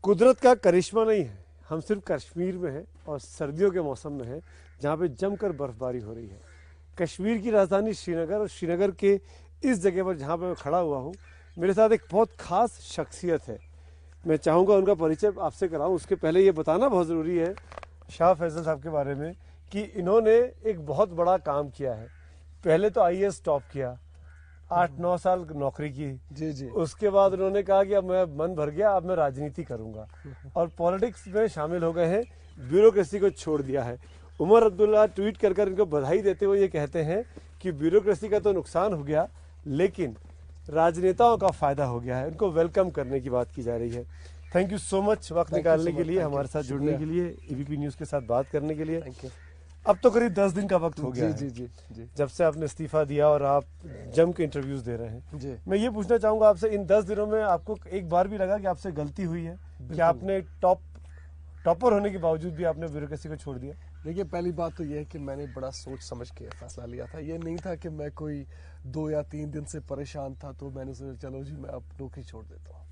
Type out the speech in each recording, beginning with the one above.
قدرت کا کرشمہ نہیں ہے، ہم صرف کشمیر میں ہیں اور سردیوں کے موسم میں ہیں جہاں پہ جم کر برف باری ہو رہی ہے۔ کشمیر کی راجدھانی شری نگر، اور شری نگر کے اس جگہ پر جہاں پہ میں کھڑا ہوا ہوں، میرے ساتھ ایک بہت خاص شخصیت ہے۔ میں چاہوں گا ان کا پریچے آپ سے کراؤں۔ اس کے پہلے یہ بتانا بہت ضروری ہے شاہ فیصل صاحب کے بارے میں کہ انہوں نے ایک بہت بڑا کام کیا ہے۔ پہلے تو آئی ایس ٹاپ کیا، 8-9 سال نوکری کی، جی اس کے بعد انہوں نے کہا کہ اب میں من بھر گیا، اب میں راجنیتی کروں گا، اور پالیٹکس میں شامل ہو گئے ہیں، بیوروکریسی کو چھوڑ دیا ہے۔ عمر عبداللہ ٹویٹ کر ان کو بدھائی دیتے ہوئے یہ کہتے ہیں کہ بیوروکریسی کا تو نقصان ہو گیا لیکن راجنیتاؤں کا فائدہ ہو گیا ہے۔ ان کو ویلکم کرنے کی بات کی جا رہی ہے۔ تھینک یو سو مچ وقت نکالنے کے لیے، ہمارے ساتھ جڑنے کے لیے، اے بی پی نیوز کے ساتھ بات کرنے کے لیے۔ اب تو قریب 10 دن کا وقت ہو گیا ہے جب سے آپ نے استعفیٰ دیا اور آپ جم کے انٹرویوز دے رہے ہیں۔ میں یہ پوچھنا چاہوں گا آپ سے، ان 10 دنوں میں آپ کو ایک بار بھی لگا کہ آپ سے غلطی ہوئی ہے کہ آپ نے ٹاپر ہونے کے باوجود بھی آپ نے بیوروکریسی کو چھوڑ دیا؟ دیکھیے، پہلی بات تو یہ ہے کہ میں نے بڑا سوچ سمجھ کے فیصلہ لیا تھا۔ یہ نہیں تھا کہ میں کوئی 2 یا 3 دن سے پریشان تھا تو میں نے سوچا چلو جی میں اب نوکری چھوڑ دیتا ہوں۔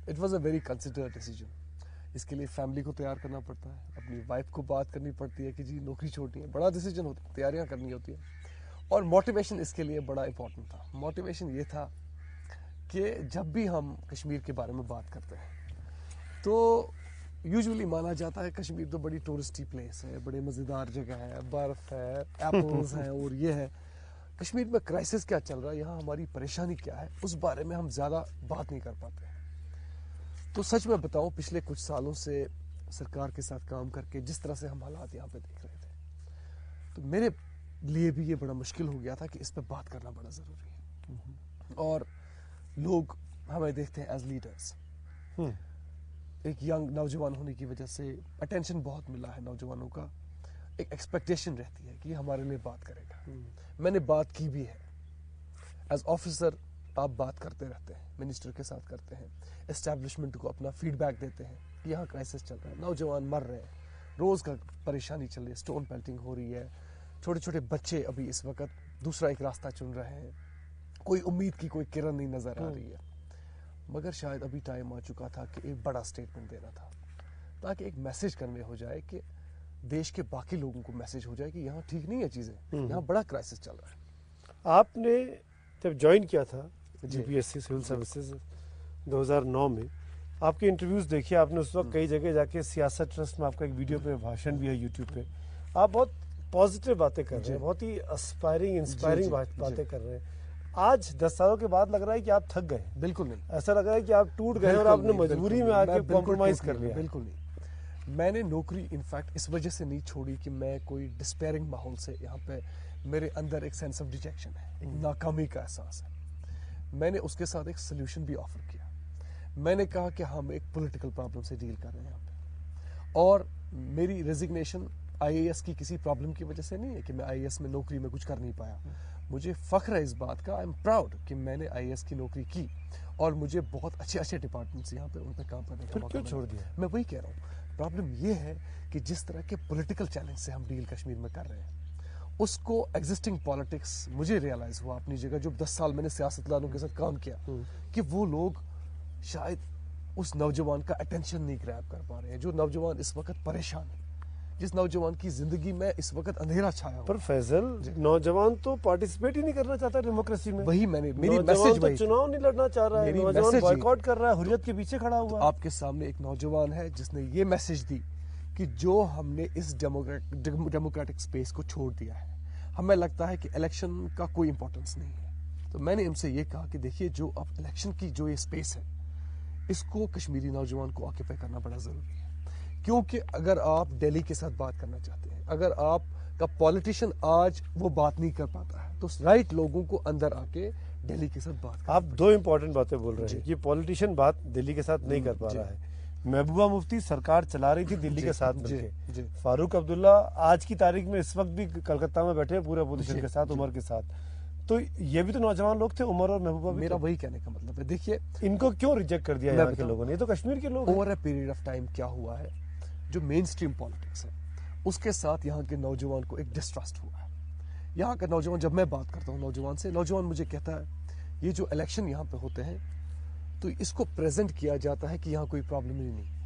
It was a very considered decision. اس کے لیے فیملی کو تیار کرنا پڑتا ہے، اپنی وائف کو بات کرنی پڑتی ہے کہ جی نوکری چھوڑنی ہے، بڑا ڈیسیجن ہوتا ہے، تیاریاں کرنی ہوتی ہیں۔ اور موٹیویشن اس کے لیے بڑا امپورٹنٹ تھا۔ موٹیویشن یہ تھا کہ جب بھی ہم کشمیر کے بارے میں بات کرتے ہیں تو یوزولی مانا جاتا ہے کشمیر تو بڑی ٹورسٹی پلیس ہے، بڑے مزیدار جگہ ہے، برف ہے، ایپلز ہیں اور یہ ہے۔ کشمیر میں کرائسس کیا چل رہا ہے، یہاں ہماری پریشانی کیا ہے، اس بارے میں ہم زیادہ بات نہیں کر پاتے۔ تو سچ میں بتاؤں، پچھلے کچھ سالوں سے سرکار کے ساتھ کام کر کے جس طرح سے ہم حالات یہاں پہ دیکھ رہے تھے تو میرے لیے بھی یہ بڑا مشکل ہو گیا تھا کہ اس پہ بات کرنا بڑا ضروری ہے۔ اور لوگ ہمیں دیکھتے ہیں ایز لیڈرز، ایک ینگ نوجوان ہونے کی وجہ سے اٹینشن بہت ملا ہے نوجوانوں کا، ایک ایکسپیکٹیشن رہتی ہے کہ یہ ہمارے لیے بات کرے گا۔ میں نے بات کی بھی ہے۔ ایز آفیسر آپ بات کرتے رہتے ہیں، منسٹر کے ساتھ کرتے ہیں، اسٹیبلشمنٹ کو اپنا فیڈ بیک دیتے ہیں کہ یہاں کرائسس چل رہا ہے، نوجوان مر رہے ہیں، روز کا پریشانی چل رہی ہے، سٹون پیلٹنگ ہو رہی ہے، چھوٹے چھوٹے بچے ابھی اس وقت دوسرا ایک راستہ چن رہے ہیں، کوئی امید کی کوئی کرن نہیں نظر آ رہی ہے۔ مگر شاید ابھی ٹائم آ چکا تھا کہ ایک بڑا سٹیٹمنٹ دینا تھا تاکہ ایک میسج کنوے ہو جائے کہ دیش کے باقی لوگوں کو میسج ہو جائے کہ یہاں ٹھیک نہیں ہے چیزیں، یہاں بڑا کرائسس چل رہا ہے۔ آپ نے جب جوائن کیا تھا G P S C civil services 2009 میں، آپ کے انٹرویوز دیکھیے، آپ نے اس وقت کئی جگہ جا کے سیاست ٹرسٹ میں آپ کا ایک ویڈیو پہ بھاشن بھی ہے یوٹیوب پہ، آپ بہت پازیٹیو باتیں کر رہے ہیں، بہت ہی انسپائرنگ باتیں کر رہے ہیں۔ آج 10 سالوں کے بعد لگ رہا ہے کہ آپ تھک گئے ہیں۔ بالکل نہیں، ایسا لگ رہا ہے کہ آپ ٹوٹ گئے اور آپ نے مجبوری میں آ کے کمپرومائز کر لیا۔ بالکل نہیں، میں نے نوکری انفیکٹ اس وجہ سے نہیں چھوڑی کہ میں کوئی ڈسپیئرنگ ماحول سے، یہاں پہ میرے اندر ایک سینس آف ڈیجیکشن ہے، ایک ناکامی کا احساس ہے۔ میں نے اس کے ساتھ ایک سلیوشن بھی آفر کیا۔ میں نے کہا کہ ہم ایک پولیٹیکل پرابلم سے ڈیل کر رہے ہیں یہاں پہ، اور میری ریزگنیشن آئی اے ایس کی کسی پرابلم کی وجہ سے نہیں ہے کہ میں آئی اے ایس میں نوکری میں کچھ کر نہیں پایا۔ مجھے فخر ہے اس بات کا، آئی ایم پراؤڈ کہ میں نے آئی اے ایس کی نوکری کی اور مجھے بہت اچھے ڈپارٹمنٹس یہاں پہ ان پہ کام کرنے کا موقع چھوڑ دیا؟ میں وہی کہہ رہا ہوں، پرابلم یہ ہے کہ جس طرح کے پولیٹیکل چیلنج سے ہم ڈیل کشمیر میں کر رہے ہیں، اس کو ایگزسٹنگ پالیٹکس مجھے ریئلائز ہوا اپنی جگہ، جو 10 سال میں نے سیاست دانوں کے ساتھ کام کیا، کہ وہ لوگ شاید اس نوجوان کا اٹینشن نہیں گریب کر پا رہے ہیں، جو نوجوان اس وقت پریشان ہے، جس نوجوان کی زندگی میں اس وقت اندھیرا چھایا ہوا۔ پر فیصل، نوجوان تو پارٹیسپیٹ ہی نہیں کرنا چاہتا ڈیموکریسی میں۔ وہی میری میسج میسج تو چناؤ نہیں لڑنا چاہ رہا ہے، نوجوان بائیکاٹ کر رہا ہے، حریت کے پیچھے کھڑا ہوا ہے۔ آپ کے سامنے ایک نوجوان ہے جس نے یہ میسج دی کہ جو ہم نے اس ڈیموکریٹک سپیس کو چھوڑ دیا ہے، ہمیں لگتا ہے کہ الیکشن کا کوئی امپورٹنس نہیں ہے۔ تو میں نے ان سے یہ کہا کہ دیکھیے، جو اب الیکشن کی جو یہ سپیس ہے، اس کو کشمیری نوجوان کو آکیپائی کرنا بڑا ضروری ہے، کیونکہ اگر آپ دہلی کے ساتھ بات کرنا چاہتے ہیں، اگر آپ کا پولیٹیشین آج وہ بات نہیں کر پاتا ہے تو رائٹ لوگوں کو اندر آ کے دہلی کے ساتھ بات کرنا۔ آپ 2 امپورٹنٹ باتیں بول رہے ہیں کہ پولیٹیشین بات دلی کے ساتھ نہیں کر پا رہا ہے۔ محبوبہ مفتی سرکار چلا رہی تھی دلی کے ساتھ مل کے، فاروق عبداللہ آج کی تاریخ میں اس وقت بھی کلکتہ میں بیٹھے ہیں پورے اپوزیشن کے ساتھ، عمر کے ساتھ، تو یہ بھی تو نوجوان لوگ تھے، عمر اور محبوبہ بھی۔ میرا وہی کہنے کا مطلب ہے، دیکھیے ان کو کیوں ریجیکٹ کر دیا یہاں کے لوگوں نے؟ یہ تو کشمیر کے لوگ ہیں۔ Over a period of time کیا ہوا ہے، جو مین سٹریم پالیٹکس ہے اس کے ساتھ یہاں کے نوجوان کو ایک ڈسٹرسٹ ہوا ہے۔ یہاں کا نوجوان، جب میں بات کرتا ہوں نوجوان سے، نوجوان مجھے کہتا ہے یہ جو الیکشن یہاں پہ ہوتے ہیں تو اس کو پریزنٹ کیا جاتا ہے کہ یہاں کوئی پرابلم ہی نہیں،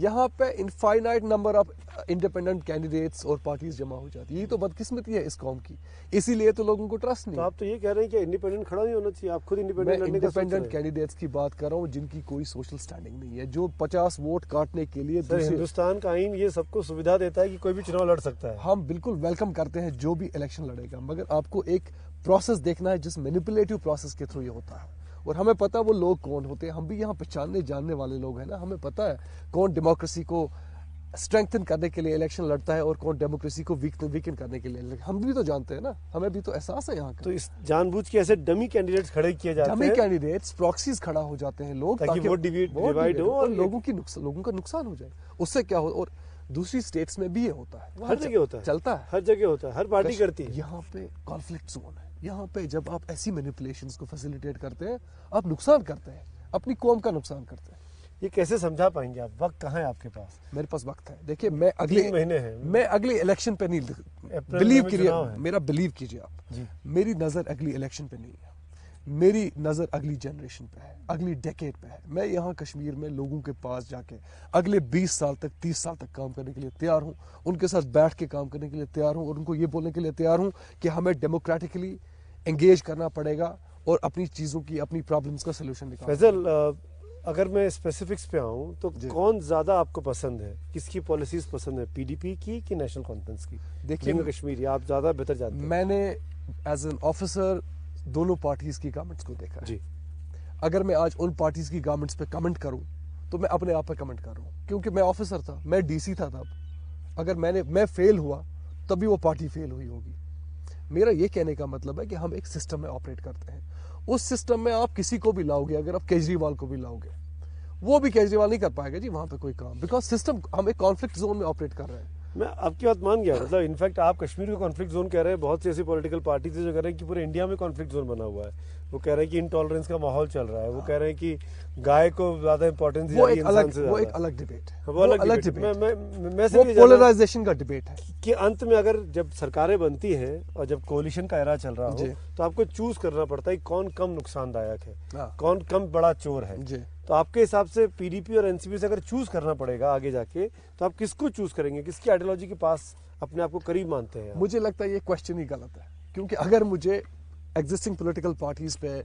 یہاں پہ infinite number of independent candidates اور پارٹیز جمع ہو جاتی ہے. یہی تو بدقسمتی ہے اس قوم کی, اسی لیے تو لوگوں کو ٹرسٹ تو نہیں. آپ تو یہ کہہ رہے ہیں کہ انڈیپینڈنٹ کھڑا نہیں ہونا چاہیے, آپ خود میں انڈیپینڈنٹ لڑنے کا سوچ رہے انڈیپینڈنٹ ہیں. کینڈیڈیٹس کی بات کر رہا ہوں جن کی کوئی سوشل سٹینڈنگ نہیں ہے, جو 50 ووٹ کاٹنے کے لیے سر ہندوستان کا آئین یہ سب کو سویدھا دیتا ہے کہ کوئی بھی چناؤ لڑ سکتا ہے. ہم بالکل ویلکم کرتے ہیں جو بھی الیکشن لڑے گا, مگر آپ کو ایک پروسیس دیکھنا ہے جس مینیپولیٹو پروسیس کے تھرو یہ ہوتا ہے. اور ہمیں پتا وہ لوگ کون ہوتے ہیں, ہم بھی یہاں پہچاننے جاننے والے لوگ ہیں نا, ہمیں پتا ہے کون ڈیموکریسی کو اسٹرینگتھن کرنے کے لیے الیکشن لڑتا ہے اور کون ڈیموکریسی کو ویکن کرنے کے لیے. ہم بھی تو جانتے ہیں نا, ہمیں بھی تو احساس ہے یہاں کا. تو اس جان بوجھ کے ایسے ڈمی کینڈیڈیٹس کھڑے کیے جاتے ڈمی ہیں کینڈیڈیٹس پراکسیز کھڑا ہو جاتے ہیں لوگ تاکہ ووٹ ڈیوائڈ ہو اور لوگوں کا نقصان ہو جائے. اس سے کیا ہو, اور دوسری اسٹیٹس میں بھی یہ ہوتا ہے, ہر جگہ ہوتا ہے, چلتا ہے, ہر جگہ ہوتا ہے, ہر پارٹی کرتی ہے. یہاں پہ کانفلکٹ زون ہے. یہاں پہ جب آپ ایسی مینیپولیشنز کو فیسیلیٹیٹ کرتے ہیں آپ نقصان کرتے ہیں, اپنی قوم کا نقصان کرتے ہیں. یہ کیسے سمجھا پائیں گے آپ؟ وقت کہاں ہے آپ کے پاس؟ میرے پاس وقت ہے. دیکھیے میں 3 مہینے ہیں. میں اگلی الیکشن پہ نہیں, بلیو کیجیے, میرا بلیو کیجیے آپ, میری نظر اگلی الیکشن پہ نہیں ہے, میری نظر اگلی جنریشن پہ ہے, اگلی ڈیکیڈ پہ ہے. میں یہاں کشمیر میں لوگوں کے پاس جا کے اگلے 20 سال تک 30 سال تک کام کرنے کے لیے تیار ہوں, ان کے ساتھ بیٹھ کے کام کرنے کے لیے تیار ہوں, اور ان کو یہ بولنے کے لیے تیار ہوں کہ ہمیں ڈیموکریٹکلی انگیج کرنا پڑے گا اور اپنی چیزوں کی, اپنی پرابلمس کا سلوشن نکالنا. فیصل, اگر میں اسپیسیفکس پہ آؤں تو کون زیادہ آپ کو پسند ہے, کس کی پالیسیز پسند ہے, پی ڈی پی کی کہ نیشنل کانفرنس کی؟ دیکھیے کشمیری آپ زیادہ بہتر جانتے ہیں. میں نے ایز این آفیسر دونوں پارٹیز کی گورنمنٹس کو دیکھا ہے. اگر میں آج ان پارٹیز کی گورنمنٹس پہ کمنٹ کروں تو میں اپنے آپ پہ کمنٹ کر رہا ہوں, کیونکہ میں آفیسر تھا, میں ڈی سی تھا تب. اگر میں فیل ہوا تبھی وہ پارٹی فیل ہوئی ہوگی. میرا یہ کہنے کا مطلب ہے کہ ہم ایک سسٹم میں آپریٹ کرتے ہیں. اس سسٹم میں آپ کسی کو بھی لاؤ گے, اگر آپ کیجریوال کو بھی لاؤ گے, وہ بھی کیجریوال نہیں کر پائے گا جی وہاں پہ کوئی کام, بیکاز سسٹم, ہم ایک کانفلکٹ زون میں آپریٹ کر رہے ہیں. میں آپ کی بات مان گیا, مطلب انفیکٹ آپ کشمیر کو کانفلکٹ زون کہہ رہے ہیں. بہت سی ایسی پولیٹیکل پارٹیز ہیں جو کہہ رہے ہیں کہ پورے انڈیا میں کانفلکٹ زون بنا ہوا ہے. وہ کہہ رہے ہیں کہ انٹالرنس کا ماحول چل رہا ہے. وہ کہہ رہے ہیں کہ گائے کو زیادہ امپورٹنس دی جا رہی ہے انسان سے زیادہ. وہ ایک الگ ڈیبیٹ ہے, وہ الگ ڈیبیٹ. میں وہ پولرائزیشن کا ڈیبیٹ ہے کہ انت میں اگر جب سرکاریں بنتی ہیں اور جب کولیشن کا ایرا چل رہا ہو تو آپ کو چوز کرنا پڑتا ہے کون کم نقصان دایک ہے, کون کم بڑا چور ہے. تو آپ کے حساب سے پی ڈی پی اور این سی پی سے اگر چوز کرنا پڑے گا آگے جا کے, تو آپ کس کو چوز کریں گے, کس کی آئیڈیالوجی کے پاس اپنے آپ کو قریب مانتے ہیں؟ مجھے لگتا ہے یہ کوشچن ہی غلط ہے, کیونکہ اگر مجھے ایگزسٹنگ پولیٹیکل پارٹیز پہ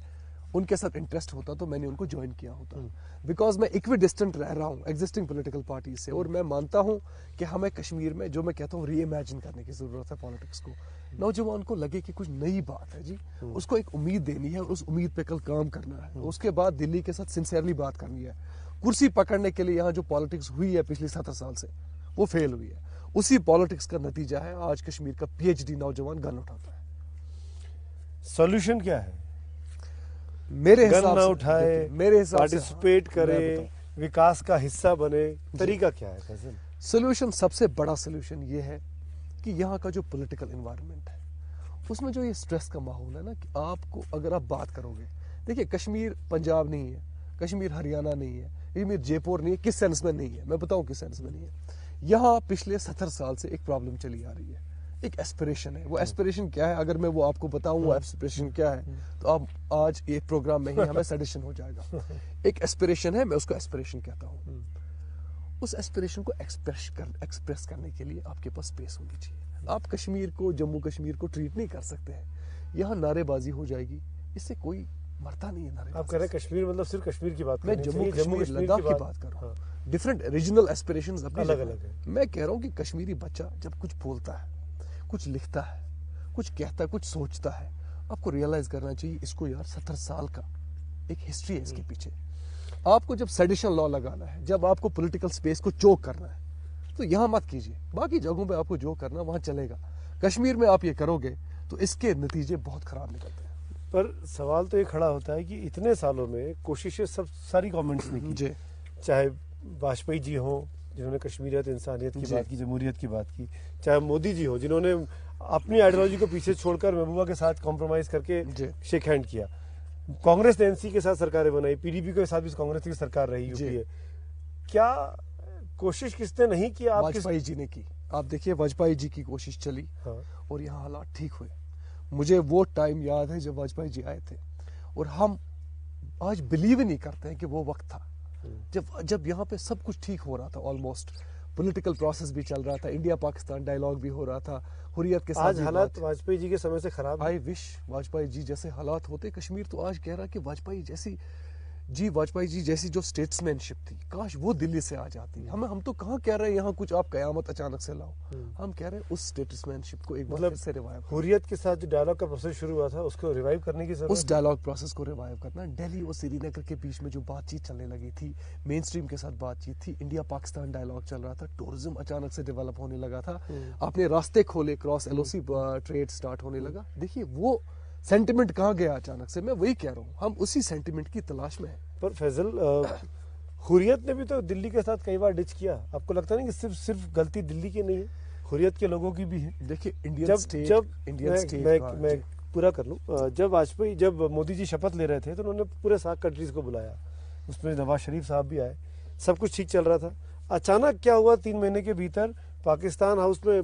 ان کے ساتھ انٹرسٹ ہوتا تو میں نے ان کو جوائن کیا ہوتا, بیکاز میں ایکوی ڈسٹنٹ رہ رہا ہوں ایگزسٹنگ پولیٹیکل پارٹیز سے. اور میں مانتا ہوں کہ ہمیں کشمیر میں, جو میں کہتا ہوں, ری امیجن کرنے کی ضرورت ہے پالیٹکس کو. نوجوان کو لگے کہ کچھ نئی بات ہے جی, اس کو ایک امید دینی ہے اور اس امید پہ کل کام کرنا ہے. اس کے بعد دلی کے ساتھ سنسیئرلی بات کرنی ہے. کرسی پکڑنے کے لیے یہاں جو پالیٹکس ہوئی ہے پچھلی 70 سال سے وہ فیل ہوئی ہے. اسی پالیٹکس کا نتیجہ ہے آج کشمیر کا پی ایچ ڈی نوجوان گن اٹھاتا ہے. سولوشن کیا ہے؟ میرے گن حساب نہ سے اٹھائے, میرے حساب سے پارٹیسپیٹ کرے, وکاس کا حصہ بنے, طریقہ کیا ہے فیصل؟ سولوشن, سب سے بڑا سولوشن یہ ہے کہ یہاں کا جو پولیٹیکل انوائرمنٹ ہے اس میں جو یہ سٹریس کا ماحول ہے نا, کہ آپ کو اگر آپ بات کرو گے, دیکھیے کشمیر پنجاب نہیں ہے, کشمیر ہریانہ نہیں ہے, کشمیر جے پور نہیں ہے. کس سینس میں نہیں ہے میں بتاؤں کس سینس میں نہیں ہے. یہاں پچھلے 70 سال سے ایک پرابلم چلی آ رہی ہے, ایک ایسپریشن ہے. وہ ایسپریشن کیا ہے اگر میں وہ آپ کو بتاؤں وہ ایسپریشن کیا ہے تو آپ آج ایک پروگرام میں ہی ہمیں سیڈیشن ہو جائے گا. ایک ایسپریشن ہے, میں اس کو ایسپریشن کہتا ہوں. اس ایسپریشن کو ایکسپریس کرنے کے لیے آپ کے پاس اسپیس ہونی چاہیے. آپ کشمیر کو, جموں کشمیر کو ٹریٹ نہیں کر سکتے ہیں. یہاں نعرے بازی ہو جائے گی, اس سے کوئی مرتا نہیں ہے. نعرے آپ کہہ رہے ہیں کشمیر مطلب صرف کشمیر کی بات, میں جموں کشمیر لداخ کی بات کر رہا ہوں. ڈفرینٹ ریجنل ایسپریشنز الگ الگ ہے. میں کہہ رہا ہوں کہ کشمیری بچہ جب کچھ بولتا ہے, کچھ لکھتا ہے, کچھ کہتا ہے, کچھ سوچتا ہے, آپ کو ریئلائز کرنا چاہیے اس کو یار 70 سال کا ایک ہسٹری ہے اس کے پیچھے. آپ کو جب سیڈیشن لا لگانا ہے, جب آپ کو پولیٹیکل سپیس کو چوک کرنا ہے تو یہاں مت کیجیے. باقی جگہوں پہ آپ کو جو کرنا وہاں چلے گا. کشمیر میں آپ یہ کرو گے تو اس کے نتیجے بہت خراب نکلتے ہیں. پر سوال تو یہ کھڑا ہوتا ہے کہ اتنے سالوں میں کوششیں ساری گورنمنٹس نے کی, چاہے واجپئی جی ہوں جنہوں نے کشمیریت, انسانیت کی بات کی, جمہوریت کی بات کی, چاہے مودی جی ہوں جنہوں نے اپنی آئیڈیالوجی کو پیچھے چھوڑ کر محبوبہ کے ساتھ کمپرومائز کر کے شیک ہینڈ کیا, کانگریس نے این سی کے ساتھ سرکاریں بنائی, پی ڈی پی کے ساتھ بھی کانگریس کی سرکار رہی یو پی اے. کیا کوشش کس نے نہیں کی؟ واجپئی جی نے کی. آپ دیکھیے واجپئی جی کی کوشش چلی اور یہاں حالات ٹھیک ہوئے. مجھے وہ ٹائم یاد ہے جب واجپئی جی آئے تھے اور ہم آج بلیو ہی نہیں کرتے ہیں کہ وہ وقت تھا جب یہاں پہ سب کچھ ٹھیک ہو رہا تھا. آلموسٹ پولیٹیکل پروسیس بھی چل رہا تھا, انڈیا پاکستان ڈائیلاگ بھی ہو رہا تھا, حریت کے ساتھ. آج حالات واجپئی جی کے سمے سے خراب ہیں. آئی وش واجپئی جی جیسے حالات ہوتے. کشمیر تو آج کہہ رہا کہ واجپئی جی جیسی جو اسٹیٹسمین شپ تھی, کاش وہ دلی سے آ جاتی. ہم تو کہاں کہہ رہے ہیں یہاں کچھ آپ قیامت اچانک سے لاؤ. ہم کہہ رہے ہیں اس اسٹیٹسمین شپ کو ایک بار پھر سے ریوائیو, حریت کے ساتھ جو ڈائلاگ کا پروسیس شروع ہوا تھا اس کو ریوائیو کرنے کی ضرورت اس ڈائلاگ پروسیس کو ریوائیو کرنا. دہلی اور سری نگر کے بیچ میں جو بات چیت چلنے لگی تھی, مین اسٹریم کے ساتھ بات چیت تھی, انڈیا پاکستان ڈائلاگ چل رہا تھا, ٹورزم اچانک سے ڈیولپ ہونے لگا تھا, آپ نے راستے کھولے, کراس LOC ٹریڈ سٹارٹ ہونے لگا. دیکھیے وہ سینٹیمنٹ کہاں گیا اچانک سے. میں وہی کہہ رہا ہوں, ہم اسی سینٹیمنٹ کی تلاش میں ہیں. پر فیصل, حریت نے بھی تو دلی کے ساتھ کئی بار ڈچ کیا. آپ کو لگتا نہیں کہ صرف غلطی دلی کی نہیں ہے, حریت کے لوگوں کی بھی ہے؟ دیکھیے میں پورا کر لوں. جب مودی جی شپت لے رہے تھے تو انہوں نے پورے 7 کنٹریز کو بلایا, اس میں نواز شریف صاحب بھی آئے, سب کچھ ٹھیک چل رہا تھا. اچانک کیا ہوا, 3 مہینے کے بھیتر پاکستان ہاؤس میں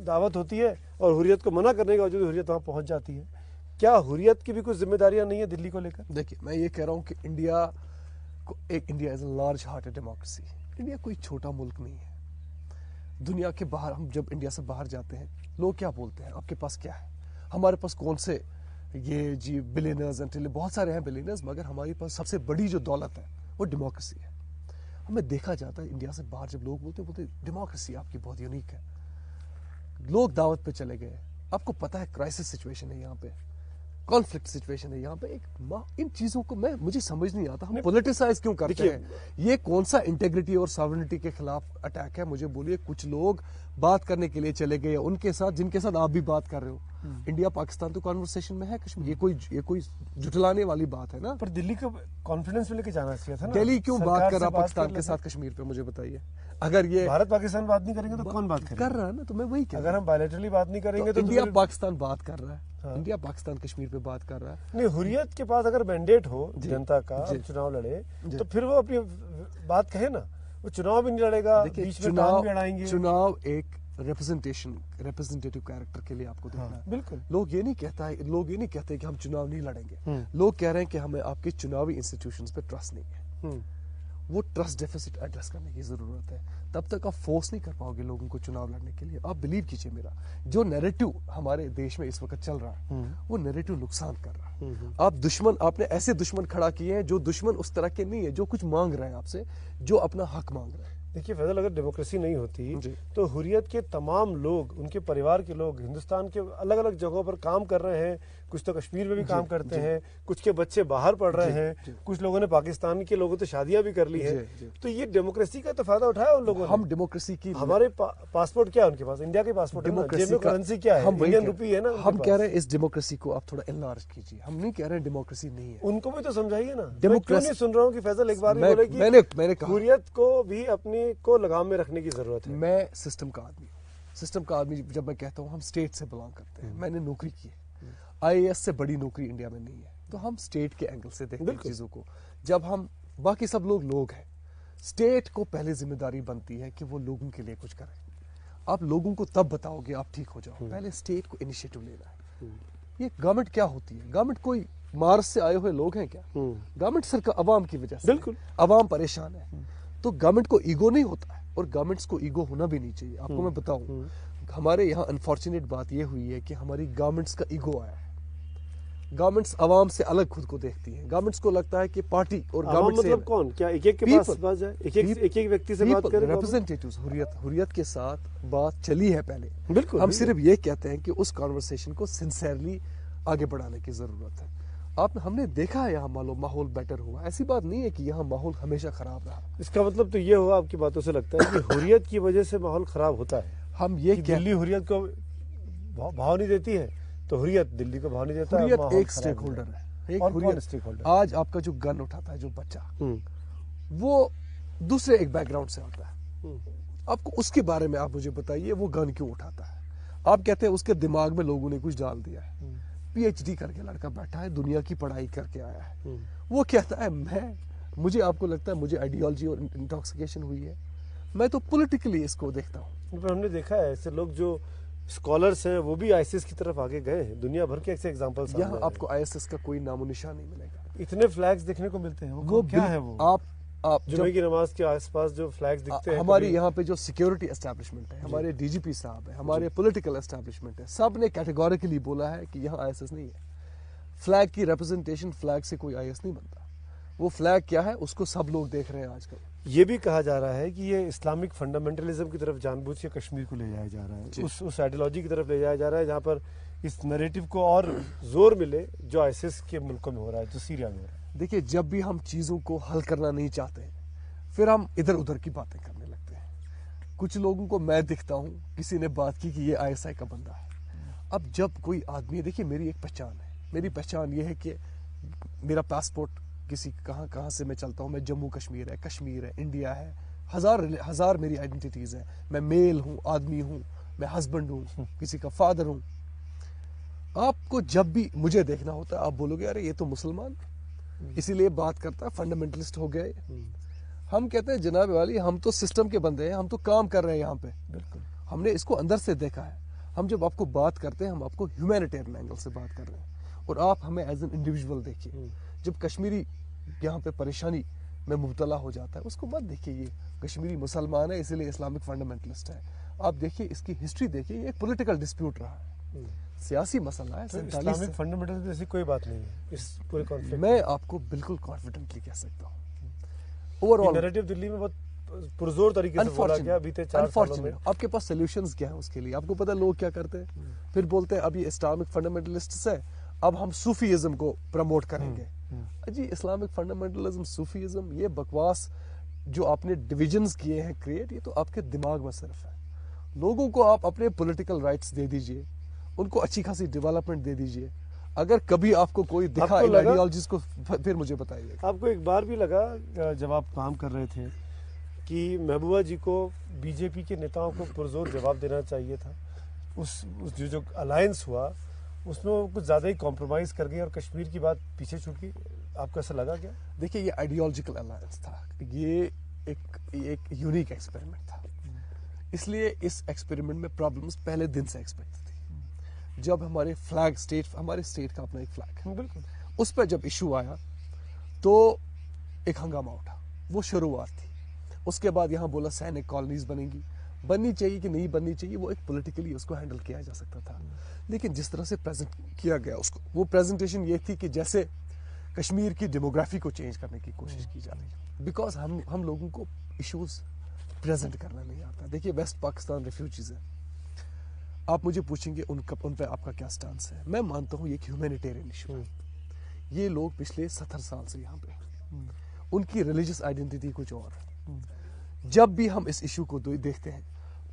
دعوت ہوتی ہے اور حریت کو منع کرنے کے باوجود حریت وہاں پہنچ جاتی ہے. کیا حریت کی بھی کچھ ذمہ داریاں نہیں ہیں دلی کو لے کر؟ دیکھیے میں یہ کہہ رہا ہوں کہ India is a large hearted democracy. India کوئی چھوٹا ملک نہیں ہے. دنیا کے باہر, ہم جب انڈیا سے باہر جاتے ہیں لوگ کیا بولتے ہیں, آپ کے پاس کیا ہے؟ ہمارے پاس کون سے یہ جی بلینرز ہیں, بہت سارے ہیں بلینرز, مگر ہمارے پاس سب سے بڑی جو دولت ہے وہ ڈیموکریسی ہے. ہمیں دیکھا جاتا ہے انڈیا سے باہر جب لوگ بولتے ڈیموکریسی آپ کی بہت یونیک ہے. لوگ دعوت پہ چلے گئے, آپ کو پتا ہے کرائسس سچویشن ہے یہاں پہ, کانفلکٹ سچویشن ہے یہاں پہ. ان چیزوں کو مجھے سمجھ نہیں آتا, ہم پولیٹیسائز کیوں کرتے ہیں؟ یہ کون سا انٹیگریٹی اور ساورنٹی کے خلاف اٹیک ہے؟ مجھے بولیے, کچھ لوگ بات کرنے کے لیے چلے گئے ان کے ساتھ جن کے ساتھ آپ بھی بات کر رہے ہو. انڈیا پاکستان تو کانورسیشن میں ہے, کشمیر یہ کوئی جھٹلانے والی بات ہے نا. پر دلی کو کانفیڈنس میں لے کے جانا چاہیے تھا نا. دلی کیوں بات کر رہا پاکستان کے ساتھ کشمیر پہ, مجھے بتائیے. اگر یہ بھارت پاکستان بات نہیں کریں گے تو کون بات کر رہا ہے نا, تو میں وہی اگر ہم بائلیٹرلی بات نہیں کریں گے تو انڈیا پاکستان بات کر رہا ہے, انڈیا پاکستان کشمیر پہ بات کر رہا ہے. نہیں, حریت کے پاس اگر مینڈیٹ ہو جنتا کا, چناؤ لڑے تو پھر وہ اپنی بات کہے نا. وہ چناؤ بھی نہیں لڑے گا, بیچ میں ٹانگ بھی اڑائیں گے. چناؤ ایک ریپرزنٹیٹیو کیریکٹر کے لیے آپ کو دیکھنا ہے. بالکل. لوگ یہ نہیں کہتے کہ ہم چناؤ نہیں لڑیں گے. لوگ کہہ رہے ہیں کہ ہمیں آپ کے چناوی انسٹیٹیوشنز پہ ٹرسٹ نہیں ہے. وہ ٹرسٹ ڈیفیسٹ ایڈریس کرنے کی ضرورت ہے. تب تک آپ فورس نہیں کر پاؤ گے لوگوں کو چناؤ لڑنے کے لیے. آپ بلیو کیجئے, میرا جو نیریٹو ہمارے دیش میں اس وقت چل رہا ہے وہ نیریٹو نقصان کر رہا ہے. آپ نے ایسے دشمن کھڑا کیے ہیں جو دشمن اس طرح کے نہیں ہے جو کچھ مانگ رہے ہیں آپ سے, جو اپنا حق مانگ رہے ہیں. دیکھیے فیصل, اگر ڈیموکریسی نہیں ہوتی تو حریت کے تمام لوگ, ان کے پریوار کے لوگ ہندوستان کے الگ الگ جگہوں پر کام کر رہے ہیں. کچھ تو کشمیر میں بھی کام کرتے ہیں, کچھ کے بچے باہر پڑھ رہے ہیں, کچھ لوگوں نے پاکستان کے لوگوں تو شادیاں بھی کر لی ہیں. تو یہ ڈیموکریسی کا تو فائدہ اٹھایا ان لوگوں نے. ہم ڈیموکریسی کی, ہمارے پاسپورٹ کیا ہے ان کے پاس, انڈیا کے پاسپورٹ ہے, جیب میں کرنسی کیا ہے, انڈین روپی ہے نا. ہم کہہ رہے ہیں اس ڈیموکریسی کو آپ تھوڑا انلارج کیجیے. ہم نہیں کہہ رہے ہیں ڈیموکریسی نہیں ہے. ان کو بھی تو سمجھائیے نا. میں کیوں نہیں سن رہا ہوں کہ فیصل ایک بار بھی بولے کہ حریت کو بھی اپنی کو لگام میں رکھنے کی ضرورت ہے. میں سسٹم کا آدمی ہوں. سسٹم کا آدمی جب میں کہتا ہوں, ہم اسٹیٹ سے بلانگ کرتے ہیں. میں نے نوکری کی ہے. IAS سے بڑی نوکری انڈیا میں نہیں ہے. تو ہم اسٹیٹ کے اینگل سے دیکھتے ہیں چیزوں کو. جب ہم باقی سب لوگ ہیں, اسٹیٹ کو پہلے ذمہ داری بنتی ہے کہ وہ لوگوں کے لیے کچھ کرے. آپ لوگوں کو تب بتاؤ گے آپ ٹھیک ہو جاؤ. پہلے اسٹیٹ کو انیشیٹو لینا ہے. یہ گورنمنٹ کیا ہوتی ہے؟ گورنمنٹ کوئی مارس سے آئے ہوئے لوگ ہیں کیا؟ گورنمنٹ سرکار عوام کی وجہ سے, بالکل عوام پریشان ہے. تو گورنمنٹ کو ایگو نہیں ہوتا ہے, اور گورنمنٹس کو ایگو ہونا بھی نہیں چاہیے. آپ کو میں بتاؤں, ہمارے یہاں انفارچونیٹ بات یہ ہوئی ہے کہ ہماری گورنمنٹس کا ایگو آیا ہے. گورنمنٹس عوام سے الگ خود کو دیکھتی ہیں. گورنمنٹس کو لگتا ہے کہ پارٹی اور گورنمنٹ مطلب کون, کیا ایک کے پاس بات جائے, ایک ویکتی سے بات کریں. ریپرزنٹیٹیوز حریت کے ساتھ بات چلی ہے پہلے. بالکل. ہم صرف یہ کہتے ہیں کہ اس کانورسیشن کو سنسیئرلی آگے بڑھانے کی ضرورت ہے. ہم نے دیکھا ہے یہاں ماحول بیٹر ہوا. ایسی بات نہیں ہے کہ یہاں ماحول ہمیشہ خراب رہا. اس کا مطلب تو یہ ہوا آپ کی باتوں سے لگتا ہے کہ حریت کی وجہ سے ماحول خراب ہوتا ہے. ہم یہ دلی حریت کو بھاؤ نہیں دیتی ہے تو حریت دلی کو بھاؤ نہیں دیتا. حریت ایک سٹیک ہولڈر ہے. آج آپ کا جو گن اٹھاتا ہے جو بچہ, وہ دوسرے ایک بیک گراؤنڈ سے آتا ہے. آپ کو اس کے بارے میں آپ مجھے بتائیے, وہ گن کیوں اٹھاتا ہے؟ آپ کہتے ہیں اس کے دماغ میں لوگوں نے کچھ ڈال دیا ہے. PhD کر کے لڑکا بیٹھا ہے, دنیا کی پڑھائی کر کے آیا ہے. وہ کہتا ہے مجھے, آپ کو لگتا ہے مجھے آئیڈیالوجی اور انٹاکسیکیشن ہوئی ہے. میں تو پولیٹیکلی اس کو دیکھتا ہوں. ہم نے دیکھا ہے ایسے لوگ جو اسکالرس ہیں وہ بھی ISIS کی طرف آگے گئے ہیں. دنیا بھر کے ایسے ایگزامپلس یہاں آپ کو ISIS کا کوئی نام و نشان نہیں ملے گا. اتنے فلیگز دیکھنے کو ملتے ہیں, وہ کیا ہے وہ آپ جمعے کی نماز کے آس پاس جو فلیگز دکھتے ہیں, ہماری یہاں پہ جو سیکیورٹی اسٹیبلشمنٹ ہے, ہمارے ڈی جی پی صاحب ہے, ہمارے پولیٹیکل اسٹیبلشمنٹ ہے, سب نے کیٹیگوریکلی بولا ہے کہ یہاں آئی ایس ایس نہیں ہے. فلیگ کی ریپرزنٹیشن فلیگ سے کوئی آئی ایس نہیں بنتا. وہ فلیگ کیا ہے اس کو سب لوگ دیکھ رہے ہیں آج کل. یہ بھی کہا جا رہا ہے کہ یہ اسلامک فنڈامنٹلزم کی طرف جان بوجھ کے کشمیر کو لے جایا جا رہا ہے, اس آئیڈیالوجی کی طرف لے جایا جا رہا ہے جہاں پر اس نریٹو کو اور زور ملے جو آئی ایس ایس کے ملکوں میں ہو رہا ہے, جو سیریا میں ہو رہا ہے. دیکھیے, جب بھی ہم چیزوں کو حل کرنا نہیں چاہتے پھر ہم ادھر ادھر کی باتیں کرنے لگتے ہیں. کچھ لوگوں کو میں دکھتا ہوں, کسی نے بات کی کہ یہ آئی ایس آئی کا بندہ ہے. اب جب کوئی آدمی, دیکھیے میری ایک پہچان ہے, میری پہچان یہ ہے کہ میرا پاسپورٹ کسی کہاں سے میں چلتا ہوں, میں جموں کشمیر ہے, انڈیا ہے, ہزار میری آئیڈینٹیز ہیں. میں میل ہوں, آدمی ہوں, میں ہسبینڈ ہوں, کسی کا فادر ہوں. آپ کو جب بھی مجھے دیکھنا ہوتا ہے آپ بولو گے ارے یہ تو مسلمان, اسی لیے بات کرتا ہے فنڈامنٹلسٹ ہو گئے. ہم کہتے ہیں جناب والی ہم تو سسٹم کے بندے ہیں, ہم تو کام کر رہے ہیں یہاں پہ. بالکل, ہم نے اس کو اندر سے دیکھا ہے. ہم جب آپ کو بات کرتے ہیں ہم آپ کو ہیومینیٹیرین اینگل سے بات کر رہے ہیں, اور آپ ہمیں ایز این انڈیویجول دیکھیے. جب کشمیری یہاں پہ پریشانی میں مبتلا ہو جاتا ہے اس کو مت دیکھیے یہ کشمیری مسلمان ہے اسی لیے اسلامک فنڈامنٹلسٹ ہے. آپ دیکھیے اس کی ہسٹری دیکھیے, یہ ایک پولیٹیکل ڈسپیوٹ رہا ہے, سیاسی مسئلہ ہے. اسلامک فنڈامنٹلزم جیسی کوئی بات نہیں ہے اس پورے کانفلکٹ. میں آپ کو بالکل کانفیڈنٹلی کہہ سکتا ہوں اوور آل نیریٹو دلی میں بہت پرزور طریقے سے بولا گیا بیتے 4 سالوں میں. آپ کے پاس سولوشنز کیا ہیں اس کے لیے؟ آپ کو پتا لوگ کیا کرتے ہیں, پھر بولتے ہیں اب یہ اسلامک فنڈامنٹلسٹس ہے, اب ہم صوفیزم کو پروموٹ کریں گے. جی اسلامک فنڈامنٹلزم, صوفیزم, یہ بکواس جو آپ نے ڈویژنز کیے ہیں کریٹ, یہ تو آپ کے دماغ میں صرف ہے. لوگوں کو آپ اپنے پولیٹیکل رائٹس دے دیجئے, ان کو اچھی خاصی ڈیولپمنٹ دے دیجئے. اگر کبھی آپ کو کوئی دکھا ان آئیڈیالوجیز کو پھر مجھے بتائیے. آپ کو ایک بار بھی لگا جب آپ کام کر رہے تھے کہ محبوبہ جی کو بی جے پی کے نیتاؤں کو پرزور جواب دینا چاہیے تھا؟ اس جو الائنس ہوا اس میں وہ کچھ زیادہ ہی کمپرومائز کر گئی اور کشمیر کی بات پیچھے چھوٹ گئی. آپ کو ایسا لگا کیا؟ دیکھیے یہ آئیڈیالوجیکل الائنس تھا, یہ ایک یونیک ایکسپیریمنٹ تھا, اس لیے اس ایکسپیریمنٹ میں پرابلمز پہلے دن سے ایکسپیکٹ تھی. جب ہمارے اسٹیٹ کا اپنا ایک فلیگ ہے, بالکل, اس پہ جب ایشو آیا تو ایک ہنگامہ اٹھا, وہ شروعات تھی. اس کے بعد یہاں بولا سینک کالونیز بننی چاہیے کہ نہیں بننی چاہیے, وہ ایک پولیٹیکلی اس کو ہینڈل کیا جا سکتا تھا. لیکن جس طرح سے پریزنٹ کیا گیا اس کو, وہ پریزنٹیشن یہ تھی کہ جیسے کشمیر کی ڈیموگرافی کو چینج کرنے کی کوشش کی جا رہی ہے, بیکاز ہم لوگوں کو ایشوز پریزنٹ کرنا نہیں آتا. دیکھیے ویسٹ پاکستان ریفیوجیز ہیں, آپ مجھے پوچھیں گے ان پہ آپ کا کیا سٹانس ہے. میں مانتا ہوں یہ ایک ہیومینیٹیرین ایشو ہے. یہ لوگ پچھلے 70 سال سے یہاں پہ, ان کی ریلیجس آئیڈینٹی کچھ اور ہے. جب بھی ہم اس ایشو کو دیکھتے ہیں,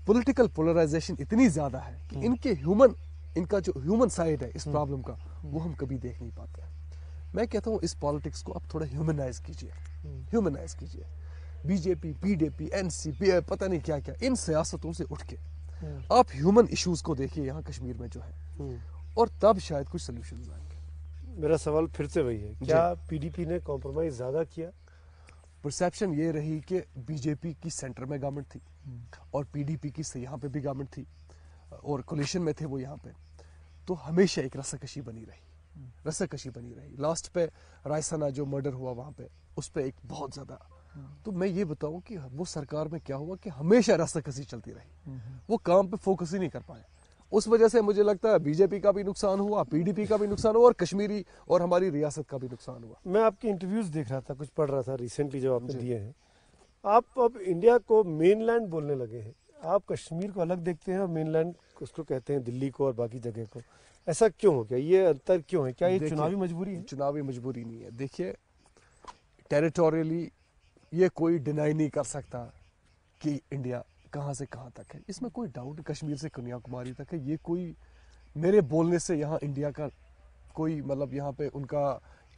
پولیٹیکل پولرائزیشن اتنی زیادہ ہے کہ ان کا جو ہیومن سائڈ ہے اس پرابلم کا وہ ہم کبھی دیکھ نہیں پاتے. میں کہتا ہوں اس پالیٹکس کو آپ تھوڑا ہیومنائز کیجئے. B J P, P D P, N C P, پتہ نہیں کیا کیا, ان سیاستوں سے اٹھ کے آپ ہیومن ایشوز کو دیکھیے یہاں کشمیر میں جو ہے, اور تب شاید کچھ سولوشنز آئیں گے. میرا سوال پھر سے وہی ہے, کیا پی ڈی پی نے کمپرومائز زیادہ کیا؟ پرسیپشن یہ رہی کہ بی جے پی کی سینٹر میں گورنمنٹ تھی اور پی ڈی پی کی یہاں پہ بھی گورنمنٹ تھی اور کولیشن میں تھے وہ یہاں پہ, تو ہمیشہ ایک رساکشی بنی رہی. لاسٹ پہ رائسانہ جو مرڈر ہوا وہاں پہ, اس پہ ایک بہت زیادہ, تو میں یہ بتاؤں کہ وہ سرکار میں کیا ہوا کہ ہمیشہ رساکشی چلتی رہی, وہ کام پہ فوکس ہی نہیں کر پائے. اس وجہ سے مجھے لگتا ہے بی جے پی کا بھی نقصان ہوا, پی ڈی پی کا بھی نقصان ہوا, اور کشمیری اور ہماری ریاست کا بھی نقصان ہوا. میں آپ کی انٹرویوز دیکھ رہا تھا, کچھ پڑھ رہا تھا ریسنٹلی جو آپ نے دیے ہیں. آپ اب انڈیا کو مین لینڈ بولنے لگے ہیں, آپ کشمیر کو الگ دیکھتے ہیں اور مین لینڈ اس کو کہتے ہیں دلی کو اور باقی جگہ کو. ایسا کیوں ہو گیا, یہ انتر کیوں ہے؟ کیا یہ چناوی مجبوری ہے؟ چناوی مجبوری نہیں ہے. دیکھیے ٹیریٹوریلی یہ کوئی ڈینائی نہیں کر سکتا کہ انڈیا کہاں سے کہاں تک ہے. اس میں کوئی ڈاؤٹ, کشمیر سے کنیا کماری تک ہے. یہ کوئی میرے بولنے سے یہاں انڈیا کا کوئی مطلب, یہاں پہ ان کا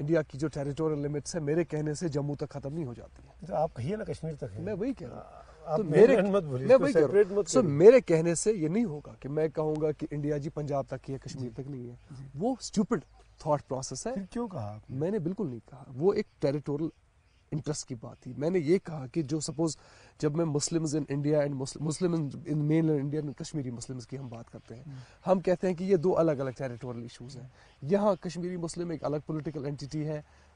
انڈیا کی جو ٹیریٹوریل لمٹس ہے میرے کہنے سے جموں تک ختم نہیں ہو جاتی ہے. آپ کہیے نا کشمیر تک ہے. میں وہی کہہ رہا ہوں, آپ میں وہی کہہ رہا ہوں. میرے کہنے سے یہ نہیں ہوگا کہ میں کہوں گا کہ انڈیا جی پنجاب تک ہی ہے, کشمیر تک نہیں ہے. وہ اسٹوپڈ تھاٹ پروسیس ہے. کیوں کہا؟ میں نے بالکل نہیں کہا, وہ ایک ٹیریٹوریل انٹرسٹ کی بات تھی. میں نے یہ کہا کہ جو سپوز جب میں Muslims in India and Muslims in mainland India and Kashmiri Muslims کی ہم بات کرتے ہیں, ہم کہتے ہیں کہ یہ 2 الگ الگ ٹیریٹوریل ایشوز ہیں. یہاں کشمیری مسلم ایک الگ پولیٹیکل اینٹیٹی ہے,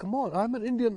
come on, I'm an Indian.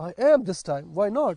I am this time. Why not?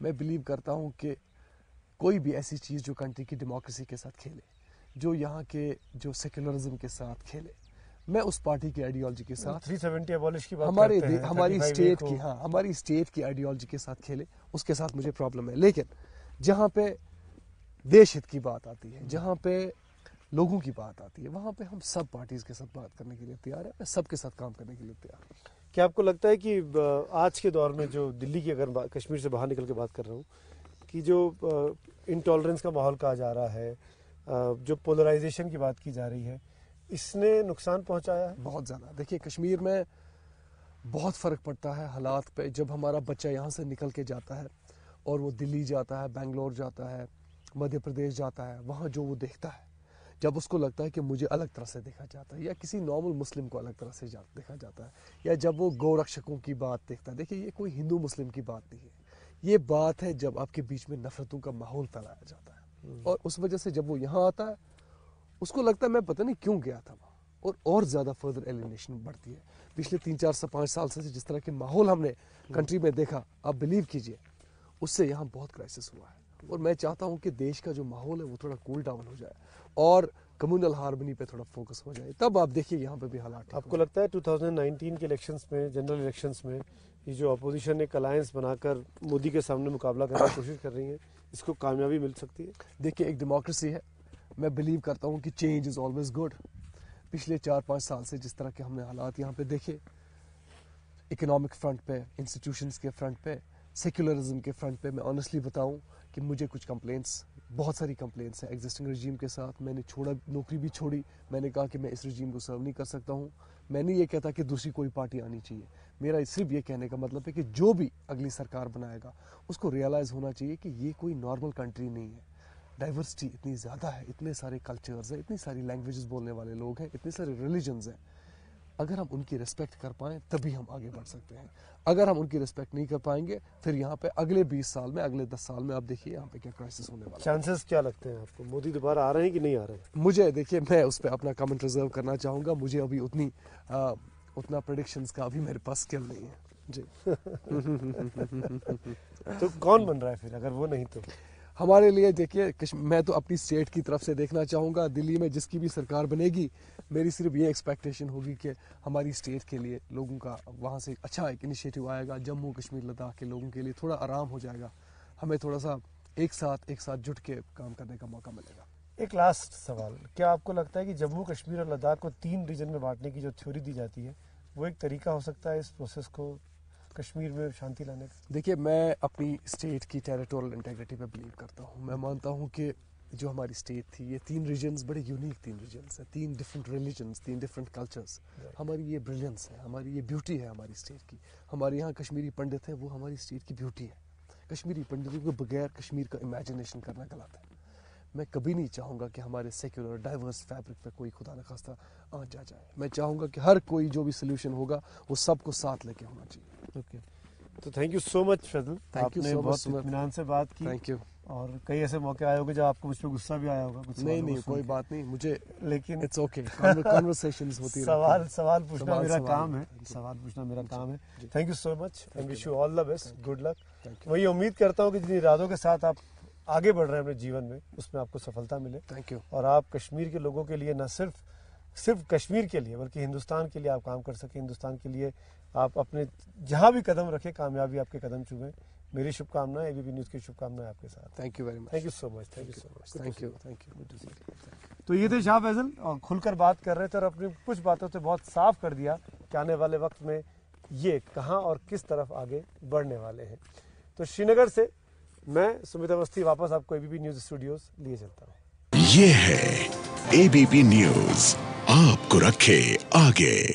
میں بلیو کرتا ہوں کہ کوئی بھی ایسی چیز جو کنٹری کی ڈیموکریسی کے ساتھ کھیلے, جو یہاں کے جو سیکولرزم کے ساتھ کھیلے, میں اس پارٹی کی آئیڈیالوجی کے ساتھ 370 abolish کی بات ہماری کرتے ہیں, ہماری 35A اسٹیٹ کو- کی ہماری اسٹیٹ کی آئیڈیالوجی کے ساتھ کھیلے, اس کے ساتھ مجھے پرابلم ہے. لیکن جہاں پہ دیش ہت کی بات آتی ہے, جہاں پہ لوگوں کی بات آتی ہے, وہاں پہ ہم سب پارٹیز کے ساتھ بات کرنے کے لیے تیار ہیں. میں سب کے ساتھ کام کرنے کے لیے تیار ہوں. کیا آپ کو لگتا ہے کہ آج کے دور میں جو دلی کی, اگر کشمیر سے باہر نکل کے بات کر رہا ہوں, کہ جو انٹالرنس کا ماحول کہا جا رہا ہے, جو پولرائزیشن کی بات کی جا رہی ہے, اس نے نقصان پہنچایا ہے؟ بہت زیادہ. دیکھیے کشمیر میں بہت فرق پڑتا ہے حالات پہ. جب ہمارا بچہ یہاں سے نکل کے جاتا ہے اور وہ دلی جاتا ہے, بنگلور جاتا ہے, مدھیہ پردیش جاتا ہے, وہاں جو وہ دیکھتا ہے, جب اس کو لگتا ہے کہ مجھے الگ طرح سے دیکھا جاتا ہے, یا کسی نارمل مسلم کو الگ طرح سے دیکھا جاتا ہے, یا جب وہ گو رکشکوں کی بات دیکھتا ہے. دیکھیے یہ کوئی ہندو مسلم کی بات نہیں ہے, یہ بات ہے جب آپ کے بیچ میں نفرتوں کا ماحول پھیلایا جاتا ہے. اور اس وجہ سے جب وہ یہاں آتا ہے, اس کو لگتا ہے میں پتہ نہیں کیوں گیا تھا وہاں, اور زیادہ فردر ایلینیشن بڑھتی ہے. پچھلے 3 4 5 سال سے جس طرح کے ماحول ہم نے کنٹری میں دیکھا, آپ بلیو کیجئے, اس سے یہاں بہت کرائسس ہوا ہے. اور میں چاہتا ہوں کہ دیش کا جو ماحول ہے وہ تھوڑا کول ڈاؤن ہو جائے اور کمیونل ہارمنی پہ تھوڑا فوکس ہو جائے, تب آپ دیکھیے یہاں پہ بھی حالات. آپ کو لگتا ہے 2019 کے الیکشنز میں, جنرل الیکشنز میں, یہ جو اپوزیشن ایک الائنس بنا کر مودی کے سامنے مقابلہ کرنے کی کوشش کر رہی ہے, اس کو کامیابی مل سکتی ہے؟ دیکھیے ایک ڈیموکریسی ہے, میں بلیو کرتا ہوں کہ چینج از آلویز گڈ. پچھلے 4 5 سال سے جس طرح کے ہم نے حالات یہاں پہ دیکھے, اکنامک فرنٹ پہ, انسٹیٹیوشنز کے فرنٹ پہ, سیکولرزم کے فرنٹ پہ, میں آنیسٹلی بتاؤں کہ مجھے کچھ کمپلینٹس, بہت ساری کمپلینٹس ہیں ایگزسٹنگ رجیم کے ساتھ. میں نے نوکری بھی چھوڑی. میں نے کہا کہ میں اس رجیم کو سرو نہیں کر سکتا ہوں. میں نہیں یہ کہتا کہ دوسری کوئی پارٹی آنی چاہیے. میرا صرف یہ کہنے کا مطلب ہے کہ جو بھی اگلی سرکار بنائے گا, اس کو ریئلائز ہونا چاہیے کہ یہ کوئی نارمل کنٹری نہیں ہے. ڈائیورسٹی اتنی زیادہ ہے, اتنے سارے کلچرز ہیں, اتنی ساری لینگویجز بولنے والے لوگ ہیں, اتنے سارے ریلیجنز ہیں. اگر ہم ان کی ریسپیکٹ کر پائیں تبھی ہم آگے بڑھ سکتے ہیں. اگر ہم ان کی ریسپیکٹ نہیں کر پائیں گے, پھر یہاں پہ اگلے 20 سال میں, اگلے 10 سال میں آپ دیکھیے یہاں پہ کیا کرائسس ہونے والا ہے. چانسز کیا لگتے ہیں آپ کو, مودی دوبارہ آ رہے ہیں کہ نہیں آ رہے ہیں؟ مجھے دیکھیے, میں اس پہ اپنا کمنٹ ریزرو کرنا چاہوں گا. مجھے ابھی اتنا پریڈکشنز کا ابھی میرے پاس اسکل نہیں ہے جی. تو کون بن رہا ہے پھر, اگر وہ نہیں تو؟ ہمارے لیے دیکھیے, میں تو اپنی اسٹیٹ کی طرف سے دیکھنا چاہوں گا. دلی میں جس کی بھی سرکار بنے گی, میری صرف یہ ایکسپیکٹیشن ہوگی کہ ہماری اسٹیٹ کے لیے لوگوں کا وہاں سے اچھا ایک انیشیٹو آئے گا. جموں کشمیر لداخ کے لوگوں کے لیے تھوڑا آرام ہو جائے گا. ہمیں تھوڑا سا ایک ساتھ جٹ کے کام کرنے کا موقع ملے گا. ایک لاسٹ سوال, کیا آپ کو لگتا ہے کہ جموں کشمیر اور لداخ کو 3 ریجن میں بانٹنے کی جو تھیوری دی جاتی ہے, وہ ایک طریقہ ہو سکتا ہے اس پروسیس کو کشمیر میں شانتی لانے کا؟ دیکھیے, میں اپنی اسٹیٹ کی ٹیریٹورل انٹیگریٹی پہ بلیو کرتا ہوں. میں مانتا ہوں کہ جو ہماری اسٹیٹ تھی, یہ 3 ریجنز بڑے یونیک 3 ریجنز ہیں, 3 ڈفرینٹ ریلیجنز, 3 ڈفرینٹ کلچرز. ہماری یہ بریلینس ہے, ہماری یہ بیوٹی ہے ہماری اسٹیٹ کی. ہمارے یہاں کشمیری پنڈت ہیں, وہ ہماری اسٹیٹ کی بیوٹی ہے. کشمیری پنڈتوں کے بغیر کشمیر کا امیجنیشن کرنا غلط ہے. میں کبھی نہیں چاہوں گا کہ ہمارے سیکولر ڈائیورس فیبرک پہ کوئی خدا نخواستہ آنچ آ جائے. میں چاہوں گا کہ ہر کوئی جو بھی سولوشن ہوگا وہ سب کو ساتھ لے کے ہونا چاہیے. اوکے, تو تھینک یو سو مچ فیضل, آپ you نے so much, بہت Sumit. اطمینان سے بات کی. Thank you. اور کئی ایسے موقع آئے ہوگے جب آپ کو مجھ پہ غصہ بھی آیا ہوگا کچھ سوالوں کو نہیں, سن کوئی کے. بات نہیں. مجھے لیکن اٹس اوکے, کنورسیشنز ہوتی رہتی سوال پوچھنا سوال میرا سوال. کام ہے, سوال پوچھنا میرا کام ہے. Thank you so much and wish you all the best, good luck. Thank میں یہ امید کرتا ہوں کہ جن ارادوں کے ساتھ آپ آگے بڑھ رہے ہیں اپنے جیون میں, اس میں آپ کو سفلتا ملے. Thank you. اور آپ کشمیر کے لوگوں کے لیے نہ صرف کشمیر کے لیے بلکہ ہندوستان کے لیے آپ کام کر سکیں. ہندوستان کے لیے آپ اپنے جہاں بھی قدم رکھیں, کامیابی آپ کے قدم چومیں. میری شبھ کامنا ہے, ABP نیوز کی شبھ کامنا آپ کے ساتھ. Thank you very much. Thank you so much. Thank you so much. Thank you. Thank you. تو یہ تھے شاہ فیصل, اور کھل کر بات کر رہے تھے اور اپنی کچھ باتوں سے بہت صاف کر دیا کہ آنے والے وقت میں یہ کہاں اور کس طرف آگے بڑھنے والے ہیں. تو شری نگر سے میں سمیت اوستھی واپس آپ کو ABP نیوز اسٹوڈیوز لیے چلتا ہوں. یہ ہے ABP نیوز, آپ کو رکھے آگے.